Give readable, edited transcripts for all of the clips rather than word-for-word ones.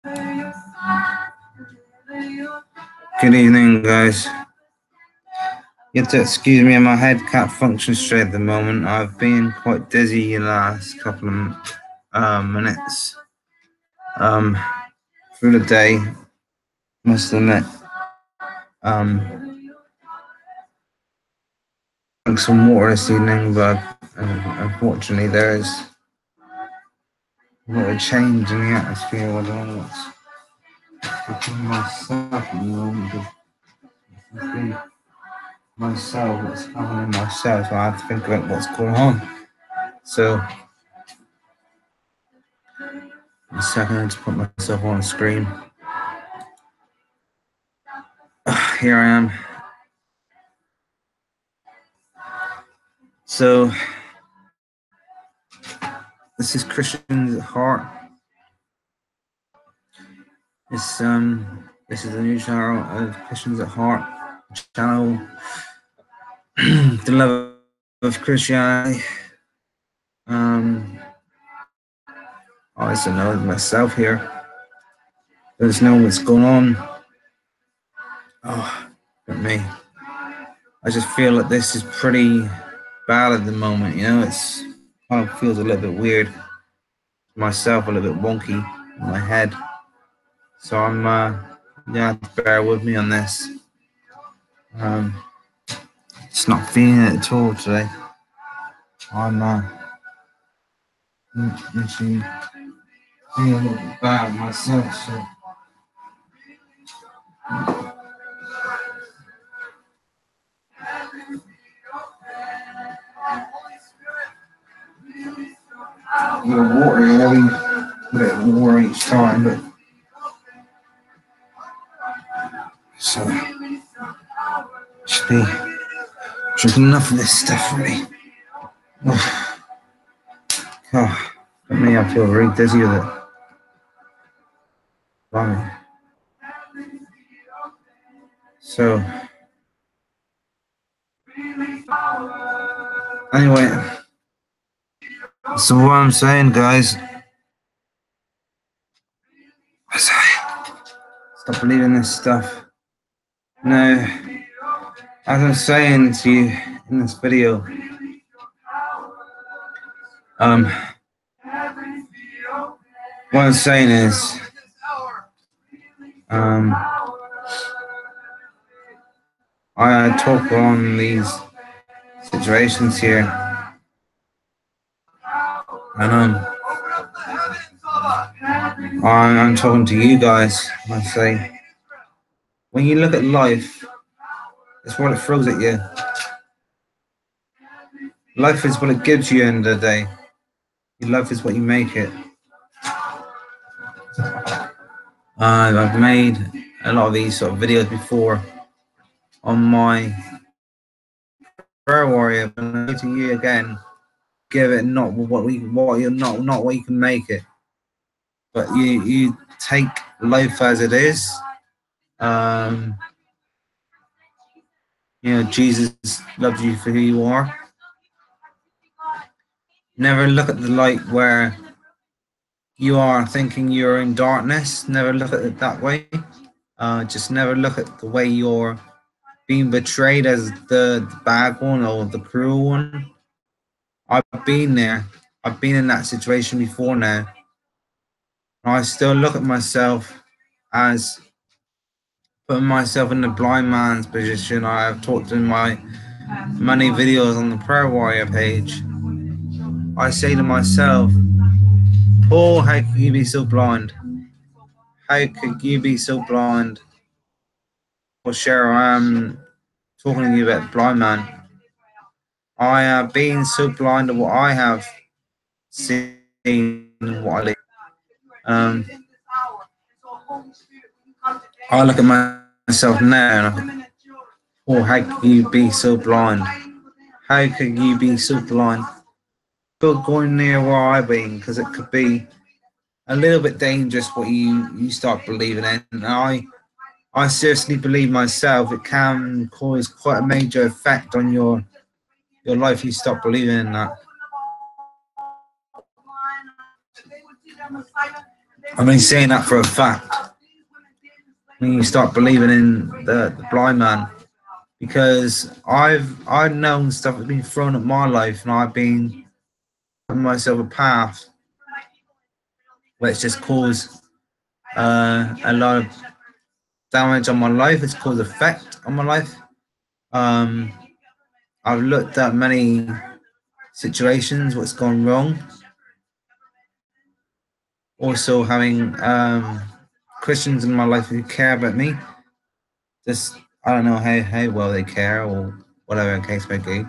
Good evening, guys. You have to excuse me, my head can't function straight at the moment. I've been quite dizzy the last couple of minutes through the day. Must admit, drank some water this evening, but unfortunately, there's a lot of change in the atmosphere. I don't know what's between myself at the moment. Myself, what's happening in myself, so I have to think about what's going on. So, a second to put myself on the screen. Here I am. So, this is Christians at Heart. This is the new channel of Christians at Heart channel. The love of Christianity. I also know myself here. There's no what's going on. Oh, but me. I just feel like this is pretty bad at the moment. You know, it's kind of feels a little bit weird. Myself a little bit wonky in my head. So I'm you have to bear with me on this. It's not feeling it at all today. I'm actually feeling a little bit bad myself, so a little water heavy, a bit of water each time, but so should be drinking enough of this stuff for me. Oh, for me, I feel very dizzy with it. Blimey. So, anyway, so what I'm saying, guys, stop believing this stuff. No, as I'm saying to you in this video, what I'm saying is, I talk on these situations here, and I'm talking to you guys. I say, when you look at life, it's what it throws at you. Life is what it gives you at the end of the day. Your life is what you make it. I've made a lot of these sort of videos before on my prayer warrior, but I say to you again, give it not what you're not what you can make it, but you take life as it is. You know, Jesus loves you for who you are. Never look at the light where you are thinking you're in darkness. Never look at it that way. Just never look at the way you're being betrayed as the bad one or the cruel one. I've been there. I've been in that situation before now. I still look at myself as putting myself in the blind man's position. I have talked in my many videos on the Prayer Warrior page. I say to myself, Paul, how could you be so blind? How could you be so blind? Well, Cheryl, I'm talking to you about blind man. I have been so blind to what I have seen, what I I look at myself now and I think, oh, how could you be so blind? How could you be so blind? Still going near where I've been, because it could be a little bit dangerous what you start believing in. And I seriously believe myself it can cause quite a major effect on your life if you stop believing in that. I'm only saying that for a fact. When you start believing in the blind man, because I've known stuff that's been thrown at my life, and I've been putting myself a path where it's just caused a lot of damage on my life. It's caused effect on my life. Um, I've looked at many situations, what's gone wrong. Also, having Christians in my life who care about me. Just I don't know how well they care or whatever the case may be.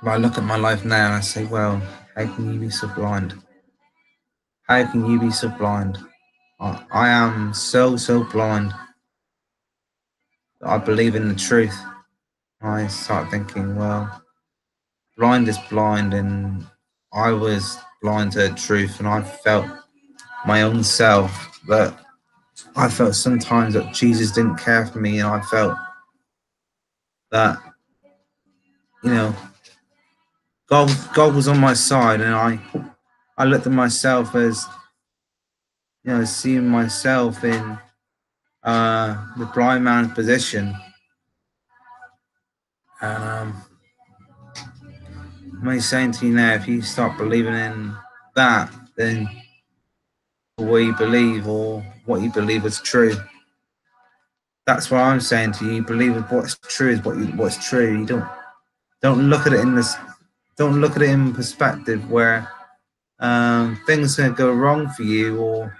But I look at my life now and I say, well, how can you be so blind? How can you be so blind? I am so blind that I believe in the truth. I start thinking, well, blind is blind, and I was blind to the truth, and I felt my own self that I felt sometimes that Jesus didn't care for me, and I felt that, you know, God was on my side, and I looked at myself as, you know, seeing myself in the blind man's position, and I'm only saying to you now, if you start believing in that, then what you believe or what you believe is true. That's what I'm saying to you. Believe what's true is what's true. You don't look at it in this. Don't look at it in perspective where things are going to go wrong for you, or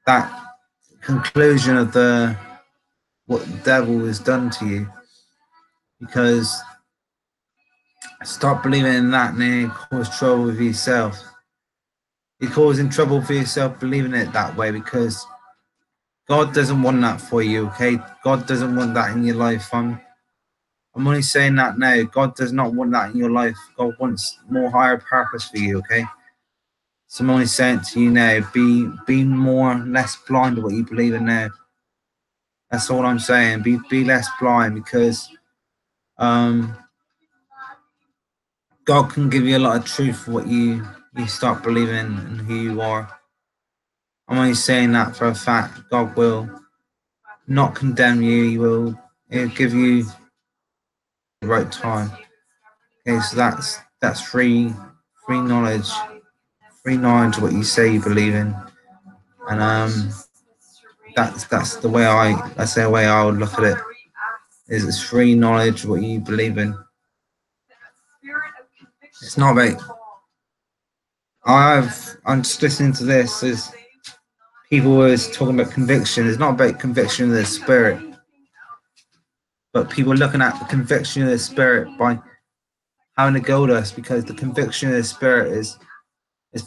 that conclusion of what the devil has done to you, because stop believing in that, and then you cause trouble with yourself. You're causing trouble for yourself believing it that way, because God doesn't want that for you, okay? God doesn't want that in your life. I'm only saying that now. God does not want that in your life. God wants more higher purpose for you, okay? So I'm only saying to you now, be more less blind to what you believe in now. That's all I'm saying. Be less blind, because God can give you a lot of truth for what you start believing in and who you are. I'm only saying that for a fact. God will not condemn you. He'll give you the right time. Okay, so that's free knowledge. Free knowledge of what you say you believe in. And that's the way I would look at it. Is it's free knowledge of what you believe in. It's not about I'm just listening to this as people was talking about conviction. It's not about conviction of the spirit, but people looking at the conviction of the spirit by having to go to us, because the conviction of the spirit is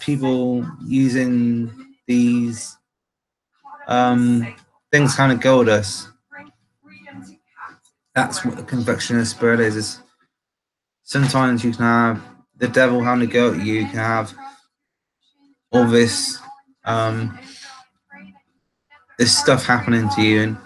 people using these things kind of goad us. That's what the conviction of the spirit is sometimes you can have the devil having to go at you. You can have all this this stuff happening to you, and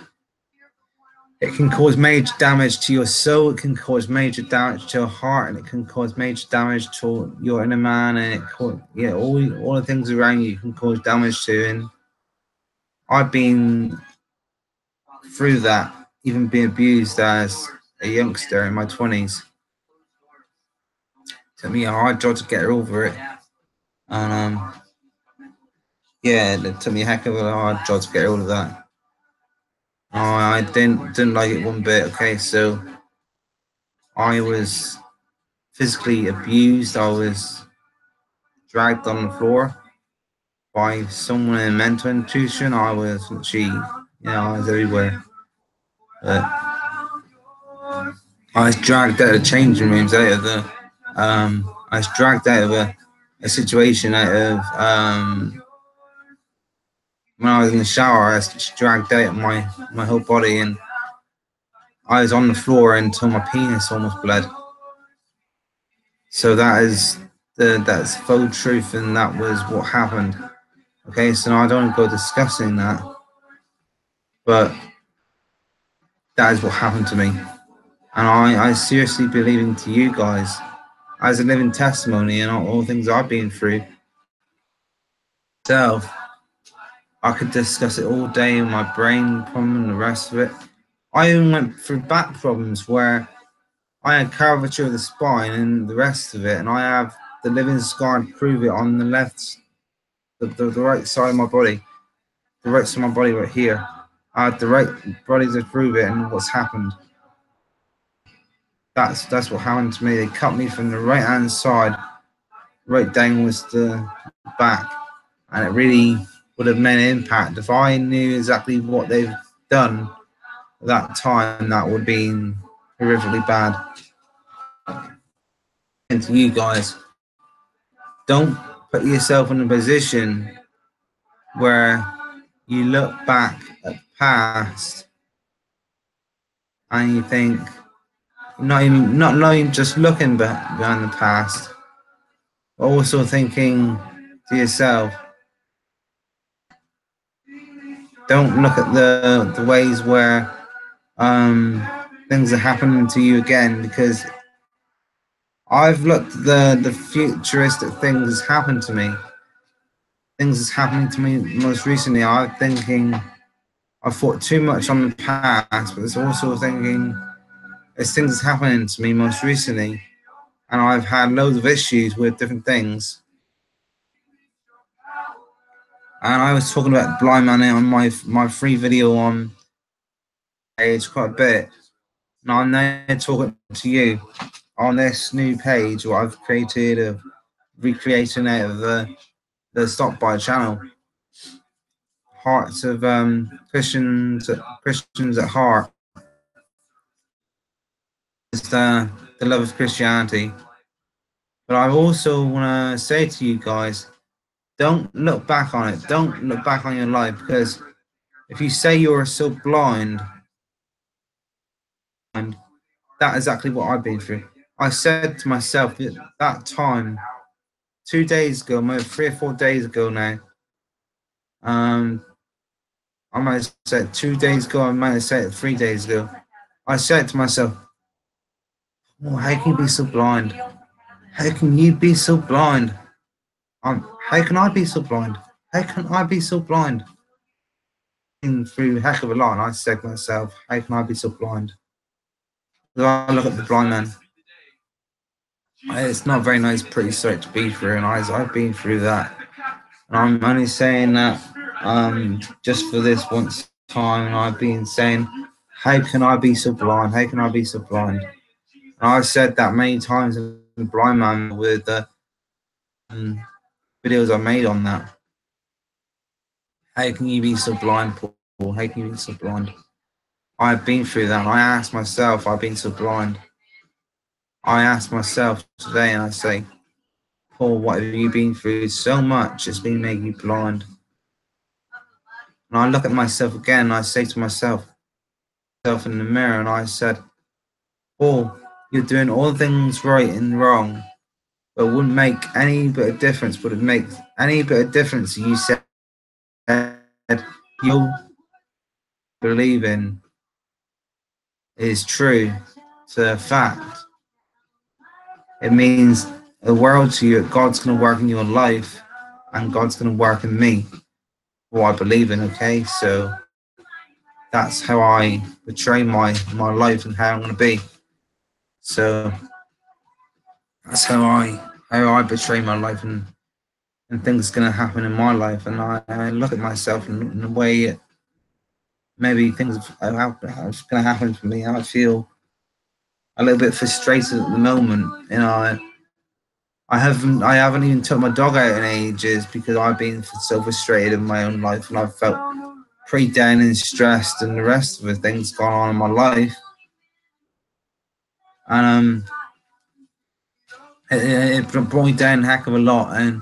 it can cause major damage to your soul. It can cause major damage to your heart, and it can cause major damage to your inner man, and all the things around you can cause damage to. And I've been through that, even being abused as a youngster in my 20s. It took me a hard job to get over it, and it took me a heck of a hard job to get all of that. I didn't like it one bit. Okay, so I was physically abused. I was dragged on the floor by someone in a mental institution. I was I was everywhere. But I was dragged out of changing rooms, out of the I was dragged out of a situation, out of when I was in the shower. I was dragged out of my whole body, and I was on the floor until my penis almost bled. So that's full truth, and that was what happened. Okay, so I don't go discussing that, but that is what happened to me. And I seriously believe to you guys as a living testimony and all things I've been through. So I could discuss it all day in my brain problem and the rest of it. I even went through back problems where I had curvature of the spine and the rest of it, and I have the living scar to prove it on the left, the right side of my body, the right side of my body right here. I had the right body to prove it and what's happened. That's what happened to me. They cut me from the right hand side, right downwards the back, and it really would have made an impact if I knew exactly what they've done at that time. That would have been horrifically bad. And to you guys, don't put yourself in a position where you look back at the past and you think, not even just looking behind the past, but also thinking to yourself, don't look at the ways where things are happening to you again, because I've looked at the futuristic things that's happened to me. Things that's happening to me most recently. I'm thinking I thought too much on the past, but it's also thinking there's things that's happening to me most recently, and I've had loads of issues with different things. And I was talking about blind man on my free video on page quite a bit. And I'm now talking to you on this new page what I've created of recreating out of the Stop By channel. Hearts of Christians at heart. It's the love of Christianity. But I also want to say to you guys, don't look back on it. Don't look back on your life, because if you say you're so blind, and that's exactly what I've been through. I said to myself at that time, 2 days ago, maybe 3 or 4 days ago now, I might have said 2 days ago, I might have said it 3 days ago. I said to myself, oh, how can you be so blind? How can you be so blind? How can I be so blind? How can I be so blind? Through a heck of a lot, and I said to myself, how can I be so blind? I look at the blind man. It's not a very nice, pretty sight to be through, and I've been through that. And I'm only saying that just for this once time, and I've been saying, how can I be so blind? How can I be so blind? And I've said that many times in Blind Man with the videos I made on that. How can you be so blind, Paul? How can you be so blind? I've been through that, and I asked myself, I've been so blind. I ask myself today, and I say, Paul, what have you been through? So much it's been making you blind. And I look at myself again, and I say to myself in the mirror, and I said, Paul, you're doing all things right and wrong, but it wouldn't make any bit of difference. Would it make any bit of difference? You said you believe in is true to a fact. It means the world to you. God's going to work in your life, and God's going to work in me. What I believe in. Okay, so that's how I portray my life and how I'm going to be. So that's how I portray my life, and things are going to happen in my life. And I look at myself in the way maybe things are going to happen for me. I feel a little bit frustrated at the moment. You know, I haven't even took my dog out in ages because I've been so frustrated in my own life, and I've felt pretty down and stressed, and the rest of the things going on in my life. And it brought me down a heck of a lot. And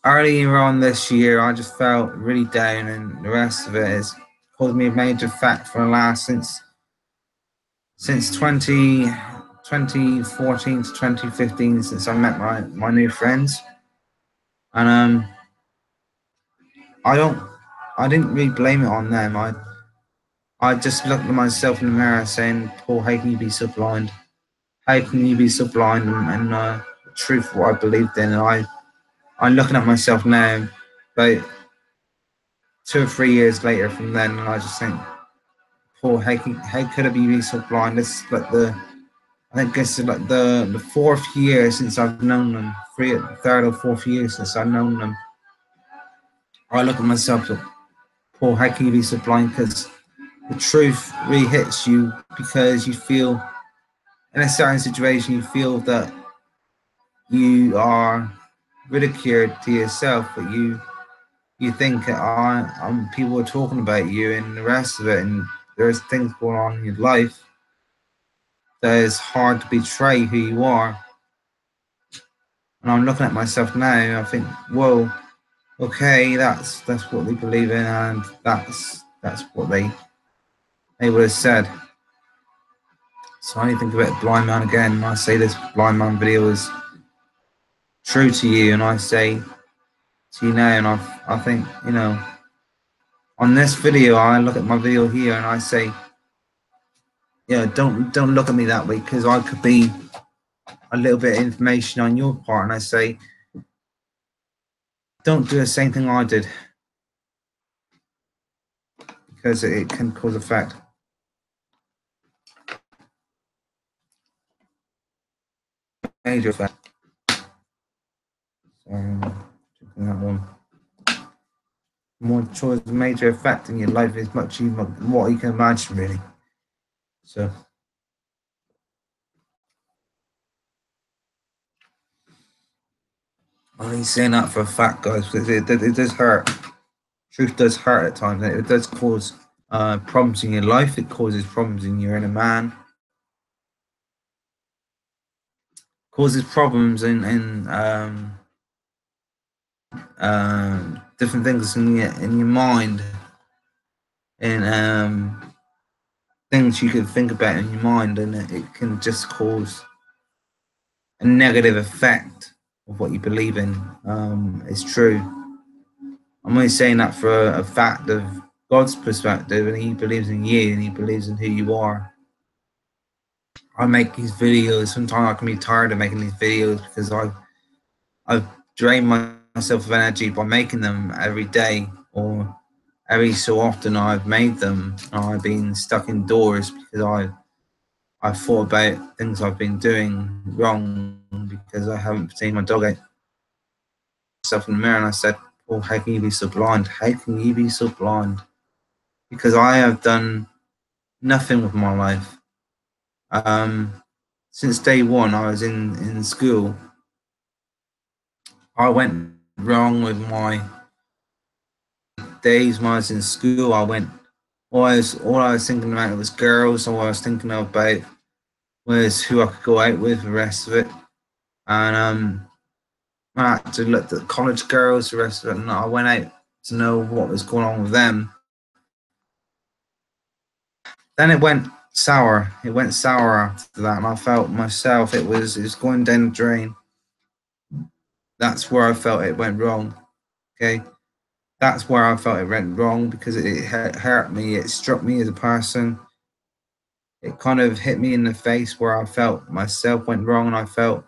earlier on this year, I just felt really down, and the rest of it has caused me a major effect for the last since 2014 to 2015, since I met my new friends. And I didn't really blame it on them. I just looked at myself in the mirror saying, Paul, how can you be so blind? how can you be so blind and the truth of what I believed in? And I'm looking at myself now, about 2 or 3 years later from then, and I just think, Paul, how could I be so blind? This is like I think it's like the fourth year since I've known them, third or fourth year since I've known them. I look at myself, like, Paul, how can you be so blind? Because the truth really hits you because you feel in a certain situation, you feel that you are ridiculed to yourself, but you think people are talking about you and the rest of it, and there's things going on in your life that is hard to betray who you are. And I'm looking at myself now, I think, whoa, okay, that's what they believe in, and that's what they would have said. So I think about Blind Man again, and I say this Blind Man video is true to you, and I say to you now, and I think, on this video, I look at my video here and I say, yeah, don't look at me that way, because I could be a little bit of information on your part, and I say, don't do the same thing I did, because it can cause effect. Major effect. So, that one. More choice, major effect in your life is much what you can imagine, really. So. I'm only saying that for a fact, guys, because it does hurt. Truth does hurt at times, and it does cause problems in your life. It causes problems in your inner man. Causes problems in different things in your mind, and things you can think about in your mind, and it can just cause a negative effect of what you believe in. It's true. I'm only saying that for a fact of God's perspective, and He believes in you, and He believes in who you are. I make these videos. Sometimes I can be tired of making these videos because I've drained myself of energy by making them every day, or every so often I've made them. I've been stuck indoors because I've thought about things I've been doing wrong because I haven't seen my dog out. Myself in the mirror and I said, "Oh, how can you be so blind? How can you be so blind?" Because I have done nothing with my life. Since day one, I was in school. I went wrong with my days when I was in school. All I was thinking about was girls. All I was thinking about was who I could go out with. The rest of it, and I had to look at college girls. The rest of it, and I went out to know what was going on with them. Then it went sour. It went sour after that, and I felt myself. It was going down the drain. That's where I felt it went wrong. Okay, that's where I felt it went wrong because it hurt me. It struck me as a person. It kind of hit me in the face where I felt myself went wrong, and I felt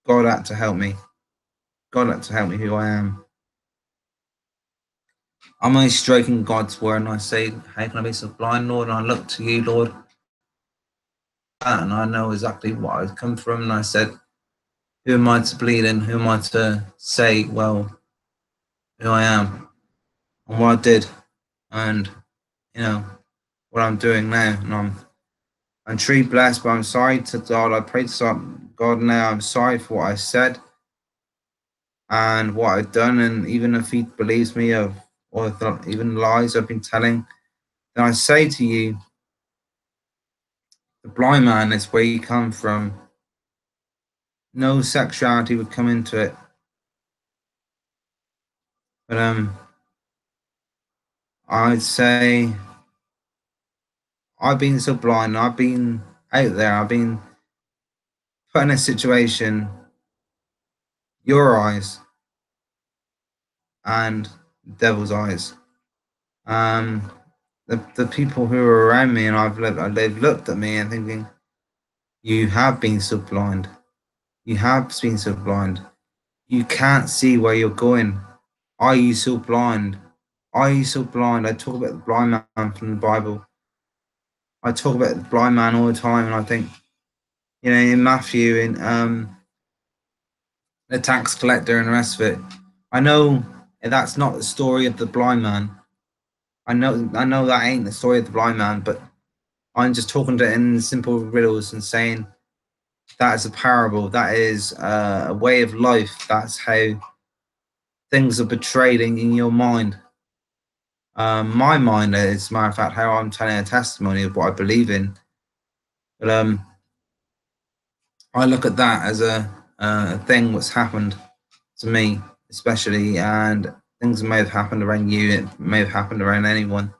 God had to help me. God had to help me who I am. I'm only stroking God's word, and I say, how can I be so blind, Lord? And I look to you, Lord, and I know exactly what I've come from. And I said, who am I to believe in? Who am I to say, well, who I am and what I did, and what I'm doing now? And I'm truly blessed, but I'm sorry to God. I pray to God now. I'm sorry for what I said and what I've done, and even if He believes me or even lies I've been telling, then I say to you, the blind man is where you come from. No sexuality would come into it, but I'd say I've been so blind. I've been out there. I've been put in a situation, your eyes and the devil's eyes. The people who are around me, and they've looked at me and thinking, You have been so blind. You have been so blind. You can't see where you're going. Are you so blind? Are you so blind? I talk about the blind man from the Bible. I talk about the blind man all the time, and I think, in Matthew, in the tax collector and the rest of it. I know that's not the story of the blind man. I know that ain't the story of the blind man, but I'm just talking to it in simple riddles and saying that is a parable. That is a way of life. That's how things are portrayed in your mind. My mind is, as a matter of fact, how I'm telling a testimony of what I believe in. But I look at that as a thing that's happened to me, especially, and things may have happened around you. It may have happened around anyone.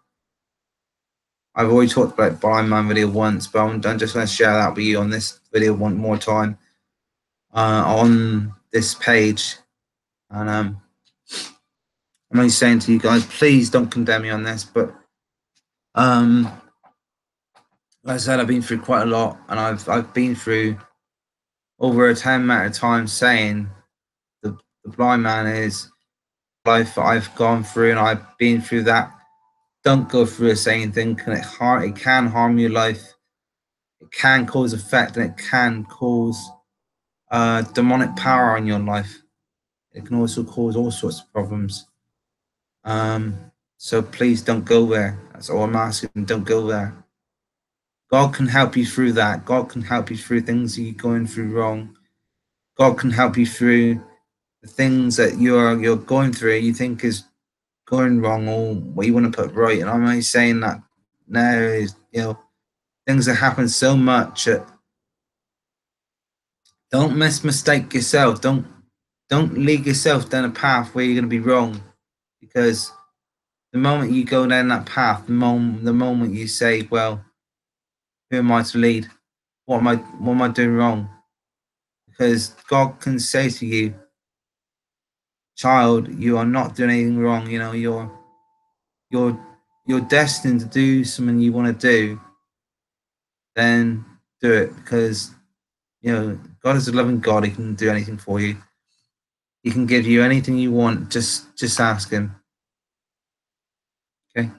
I've already talked about Blind Man video once, but I'm just going to share that with you on this video one more time on this page. And I'm only saying to you guys, please don't condemn me on this, but like I said, I've been through quite a lot, and I've been through over a 10 amount of time saying the blind man is life I've gone through, and I've been through that. Don't go through the same thing. It can harm your life. It can cause effect, and it can cause demonic power in your life. It can also cause all sorts of problems. So please don't go there. That's all I'm asking. Don't go there. God can help you through that. God can help you through things you're going through wrong. God can help you through the things that you're going through you think is going wrong or what you want to put right. And I'm only saying that now is, things that happen so much. Don't mistake yourself. Don't lead yourself down a path where you're going to be wrong, because the moment you go down that path, the moment you say, well, who am I to lead? What am I doing wrong? Because God can say to you, child, you are not doing anything wrong. You're destined to do something you want to do. Then do it, because God is a loving God. He can do anything for you. He can give you anything you want. Just ask him. Okay,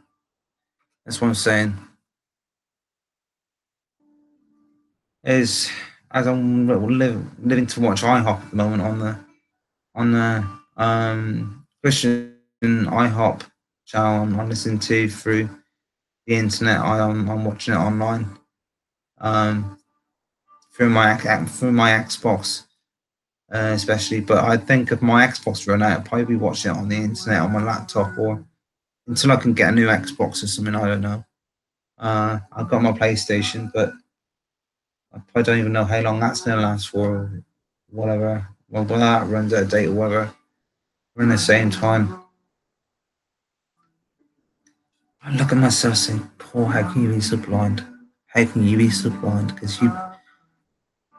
that's what I'm saying. As I'm living to watch IHOP at the moment on the Christian IHOP channel. I'm listening to through the internet. I'm watching it online through my Xbox, especially. But I think if my Xbox run out, I'll probably be watching it on the internet on my laptop, or until I can get a new Xbox or something. I don't know. I've got my PlayStation, but I don't even know how long that's going to last for, or whatever. Well, when that runs out of date or whatever, we're in the same time. I look at myself saying, Paul, how can you be so blind? How can you be so blind? Because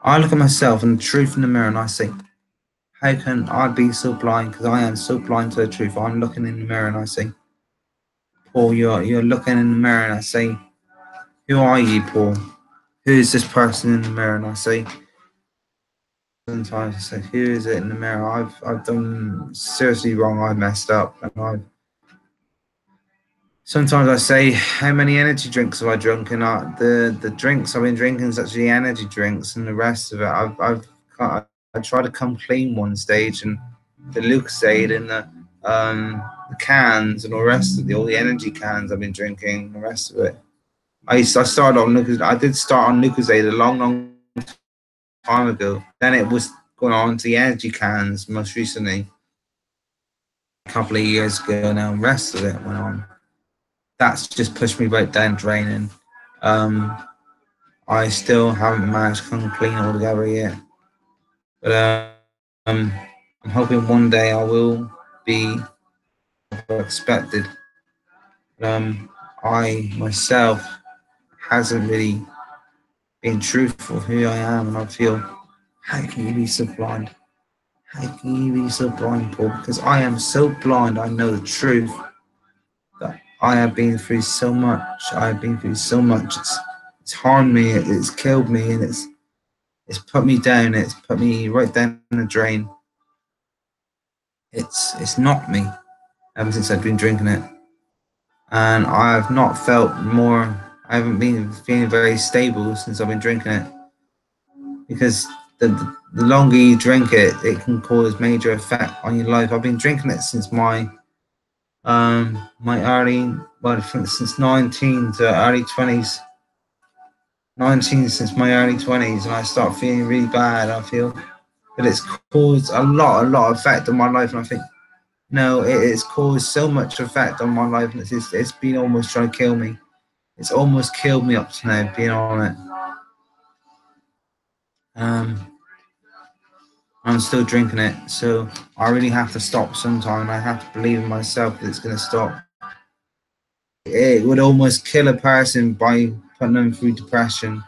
I look at myself and the truth in the mirror, and I say, how can I be so blind? Because I am so blind to the truth. I'm looking in the mirror and I say, Paul, you're looking in the mirror, and I say, who are you, Paul? Who is this person in the mirror? And I say, sometimes I say, who is it in the mirror? I've done seriously wrong. I messed up, and sometimes I say, how many energy drinks have I drunk? And the drinks I've been drinking is actually energy drinks, and the rest of it, I tried to come clean one stage, and the Lucozade and the cans and all the rest of all the energy cans I've been drinking, the rest of it. I started on Lucozade. I did start on Lucozade a long time ago. Then it was going on to the energy cans most recently, a couple of years ago now. The rest of it went on. That's just pushed me right down draining. I still haven't managed to come clean altogether yet. But I'm hoping one day I will be expected. I myself hasn't really been truthful who I am, and I feel, how can you be so blind? How can you be so blind, Paul? Because I am so blind. I know the truth that I have been through so much. I have been through so much. It's harmed me. It's killed me, and It's put me down. It's put me right down the drain. It's knocked me ever since I've been drinking it, and I've not felt more. I haven't been feeling very stable since I've been drinking it, because the longer you drink it, it can cause major effect on your life. I've been drinking it since my early, well, since 19 to early 20s. 19 since my early 20s, and I start feeling really bad. I feel that it's caused a lot of effect on my life, and I think, no, it's caused so much effect on my life, and it's been almost trying to kill me. It's almost killed me up to now, being on it. I'm still drinking it, so I really have to stop sometime. I have to believe in myself that it's going to stop. It would almost kill a person by putting them through depression,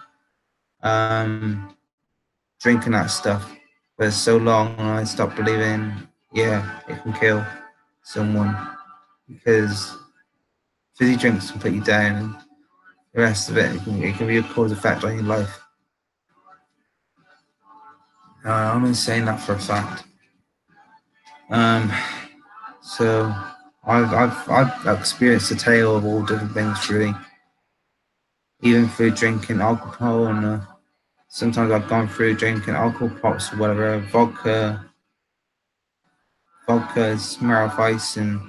drinking that stuff for so long, and I stopped believing, yeah, it can kill someone, because fizzy drinks can put you down, and the rest of it can be a cause effect on your life. I'm only saying that for a fact. So I've experienced a tale of all different things, really, even through drinking alcohol, and sometimes I've gone through drinking alcohol pops or whatever, vodka, Smirnoff Ice, and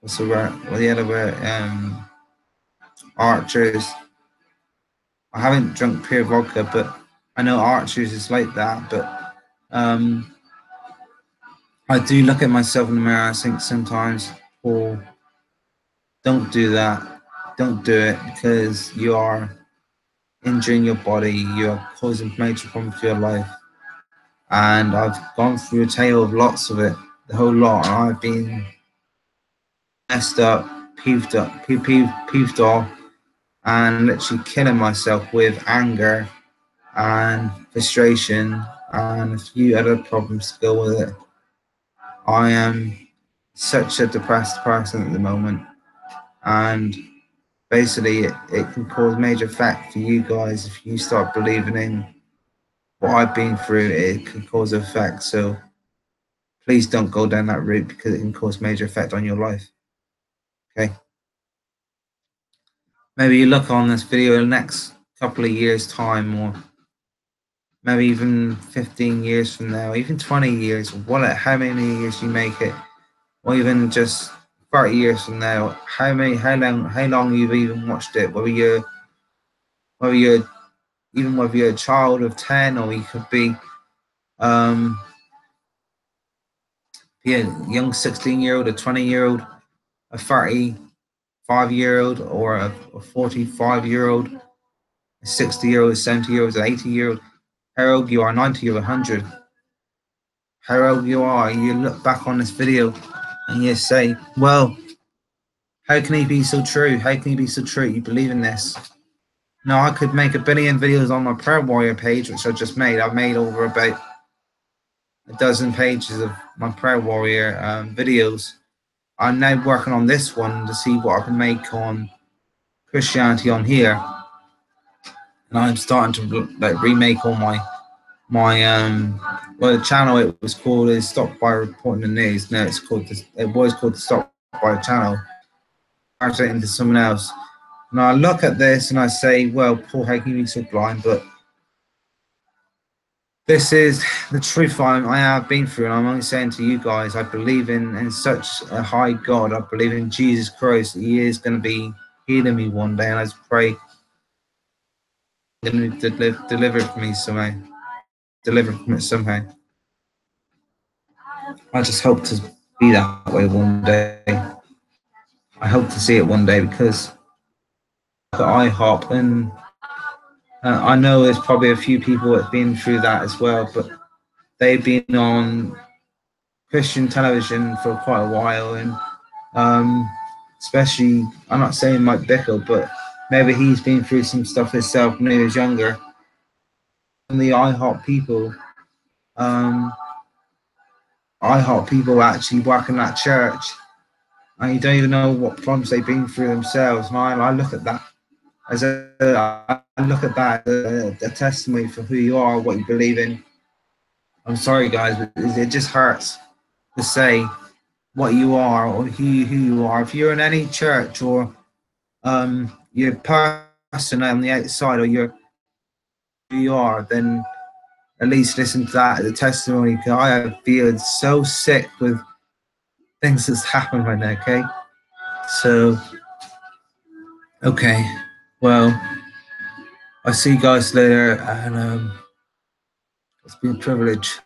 what's the word? Well, the other word, Archers. I haven't drunk pure vodka, but I know Archers is like that. But I do look at myself in the mirror. I think sometimes, Paul, don't do that. Don't do it, because you are injuring your body. You are causing major problems to your life. And I've gone through a tale of lots of it, the whole lot. And I've been messed up, peeved off, and literally killing myself with anger and frustration and a few other problems to go with it. I am such a depressed person at the moment, and basically it can cause major effect for you guys if you start believing in what I've been through. It can cause effect, so please don't go down that route, because it can cause major effect on your life. Okay, maybe you look on this video in the next couple of years time, or maybe even 15 years from now, even 20 years, how many years you make it, or even just 30 years from now, how long you've even watched it, whether you're a child of 10, or you could be a young 16-year-old, a 20-year-old, a 35-year-old, or a 45-year-old, a 60-year-old, a 70-year-old, an 80-year-old, how old you are, 90 or 100, how old you are, you look back on this video and you say, well, how can he be so true? How can he be so true? You believe in this? Now, I could make a billion videos on my Prayer Warrior page, which I just made. I've made over about a dozen pages of my Prayer Warrior videos. I'm now working on this one to see what I can make on Christianity on here, and I'm starting to remake all my the channel it was called is Stop by Reporting the News. Now it was called the Stop by channel. I turn it into someone else. And I look at this and I say, well, Paul, how can you be so blind? But this is the truth I have been through, and I'm only saying to you guys, I believe in such a high God. I believe in Jesus Christ. He is going to be healing me one day, and I just pray He's going to deliver it from me somehow. Deliver from it somehow. I just hope to be that way one day. I hope to see it one day, because the IHOP, and I know there's probably a few people that have been through that as well, but they've been on Christian television for quite a while, and especially, I'm not saying Mike Bickle, but maybe he's been through some stuff himself when he was younger. And the IHOP people, actually work in that church, and you don't even know what problems they've been through themselves. And I look at that, as I look at that, a testimony for who you are, what you believe in. I'm sorry, guys, but it just hurts to say what you are or who you are. If you're in any church or you're a person on the outside or you're who you are, then at least listen to that as a testimony, because I feel so sick with things that's happened right now, okay? So, okay, well, I'll see you guys later, and it's been a privilege.